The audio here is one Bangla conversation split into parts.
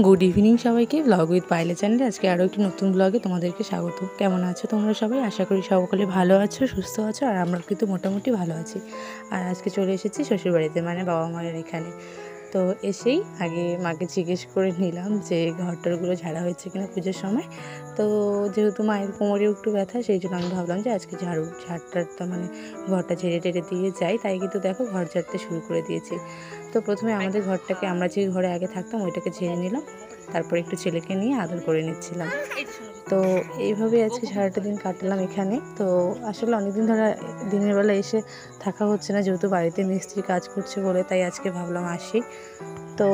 গুড ইভিনিং সবাইকে, ব্লগ উইথ পাইলে চ্যানেলে আজকে আরও একটি নতুন ব্লগে তোমাদেরকে স্বাগত। কেমন আছো তোমরা সবাই? আশা করি সকলে ভালো আছো, সুস্থ আছো, আর আমরা কিন্তু মোটামুটি ভালো আছি। আর আজকে চলে এসেছি শ্বশুরবাড়িতে, মানে বাবা মায়ের এখানে। তো এসেই আগে মাকে জিজ্ঞেস করে নিলাম যে ঘরটরগুলো ঝাড়া হয়েছে কিনা পুজোর সময়। তো যেহেতু মায়ের কোমরেও একটু ব্যথা, সেই জন্য আমি ভাবলাম যে আজকে ঝাড়টা মানে ঘরটা ঝেড়ে টেড়ে দিয়ে যাই। তাই কিন্তু দেখো ঘর ঝাড়তে শুরু করে দিয়েছি। তো প্রথমে আমাদের ঘরটাকে, আমরা যে ঘরে আগে থাকতাম ওইটাকে ঝেড়ে নিলাম, তারপর একটু ছেলেকে নিয়ে আদর করে নিচ্ছিলাম। তো এইভাবে আজকে সারাটা দিন কাটলাম এখানে। তো আসলে অনেকদিন ধরে দিনের বেলা এসে থাকা হচ্ছে না, যেহেতু বাড়িতে মিস্ত্রি কাজ করছে বলে, তাই আজকে ভাবলাম আসি। তো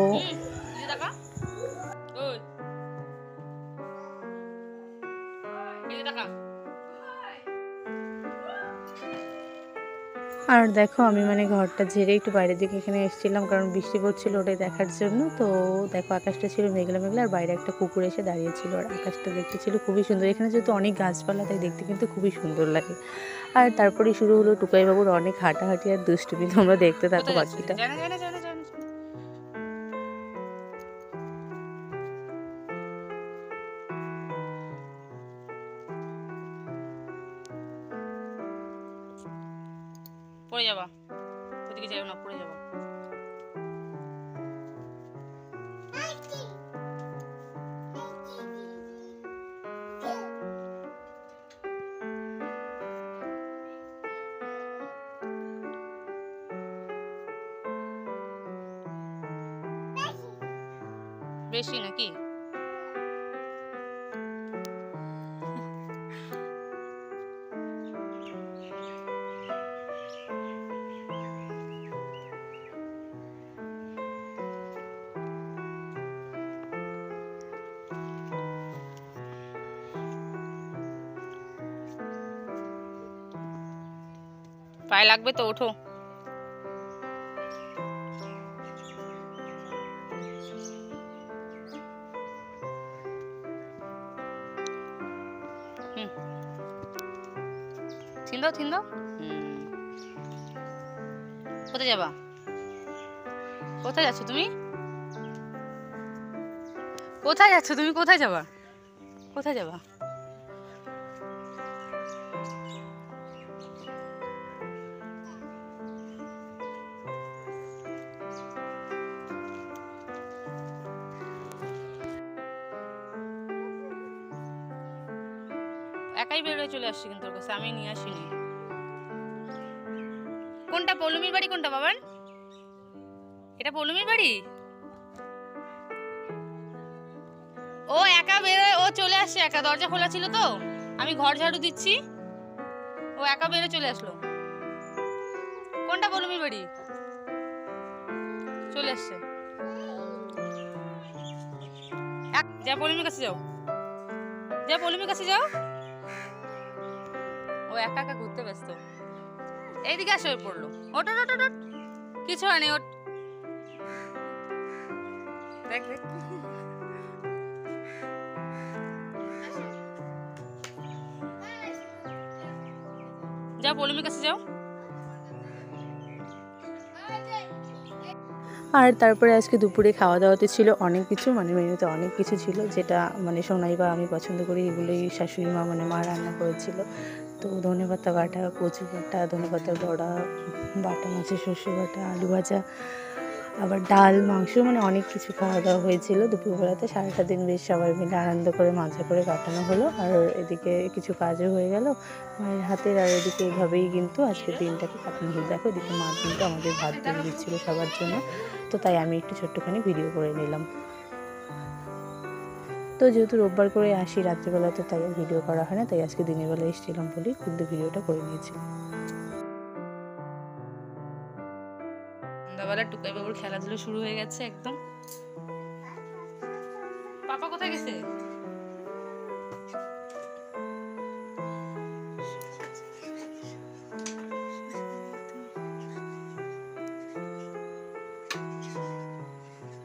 আর দেখো আমি মানে ঘরটা ঝেড়ে একটু বাইরের দিকে এখানে এসেছিলাম, কারণ বৃষ্টি পড়ছিল ওটাই দেখার জন্য। তো দেখো আকাশটা ছিল মেঘলা মেঘলা, আর বাইরে একটা কুকুর এসে দাঁড়িয়েছিল, আর আকাশটা দেখতে ছিল খুবই সুন্দর। এখানে যেহেতু অনেক গাছপালা, তাই দেখতে কিন্তু খুবই সুন্দর লাগে। আর তারপরে শুরু হলো টুকাইবাবুর অনেক হাঁটাহাঁটি আর দুষ্টুমি। তোমরা দেখতে থাকো বাকিটা। পড়ে যাবা, ওদিকে যাও না, পড়ে যাবা। বেশি নাকি? পায়ে লাগবে তো, ওঠো। থিন দাও। কোথায় যাবা? কোথায় যাচ্ছ তুমি? কোথায় যাচ্ছ তুমি? কোথায় যাবা? কোথায় যাবা? একাই বের হয়ে চলে আসছি, কিন্তু ওর কাছে আমি নিয়ে আসিনি। কোনটা পৌলমীর বাড়ি? কোনটা বাবান? এটা পৌলমীর বাড়ি? ও একা বেরোয়, ও চলে আসছে একা। দরজা খোলা ছিল তো, আমি ঘর ঝাড়ু দিচ্ছি, ও একা বেরো চলে আসলো। কোনটা পৌলমীর বাড়ি? চলে আসছে। যা পৌলমীর কাছে যাও, যা পৌলমীর কাছে যাও। ও একা একা ঘুরতে ব্যস্ত। এইদিকে আসে, পড়লো। ওট ওট ওট ওট, কিছু হয়নি, ওট। দেখ দেখ, যাও পৌলমীর কাছে যাও। আর তারপরে আজকে দুপুরে খাওয়া দাওয়াতে ছিল অনেক কিছু, মানে মেনুতে অনেক কিছু ছিল, যেটা মানে সোনাই বা আমি পছন্দ করি, এগুলোই শাশুড়ি মা মানে মা রান্না করেছিল। তো ধনেপাতা বাটা, কচু বাটা, ধনেপাতার বড়া, বাটা মাছের শস্য বাটা, আলু ভাজা, আবার ডাল, মাংস, মানে অনেক কিছু খাওয়া দাওয়া হয়েছিল দুপুরবেলাতে। সারাটা দিন বেশ সবাই মিলে আনন্দ করে মজা করে কাটানো হলো। আর এদিকে কিছু কাজও হয়ে গেল মায়ের হাতের, আর এদিকে এইভাবেই কিন্তু আজকের দিনটাকে কাটানো হলো। দেখো এদিকে মা কিন্তু আমাদের ভাত দিয়ে দিচ্ছিলো সবার জন্য, তো তাই আমি একটু ছোট্টখানি ভিডিও করে নিলাম। তো যেহেতু রোববার করে আসি রাত্রিবেলা, তো তাই ভিডিও করা হয় না, তাই আজকে দিনের বেলা এসেছিলাম বলেই কিন্তু ভিডিওটা করে নিয়েছি। সন্ধ্যাবেলা টুকাই বাবুর খেলাধুলো শুরু হয়ে গেছে একদম। পাপা কোথায় গেছে?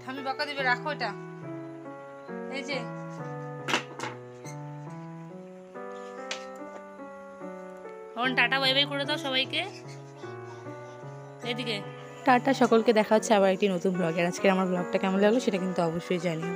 আমি বকা দিবে, রাখো এটা। এই যে টাটা বাই বাই করে দাও সবাইকে। এদিকে টাটা, সকলকে দেখা হচ্ছে আবার একটি নতুন ব্লগে। আজকে আমার ব্লগটা কেমন লাগলো সেটা কিন্তু অবশ্যই জানিও।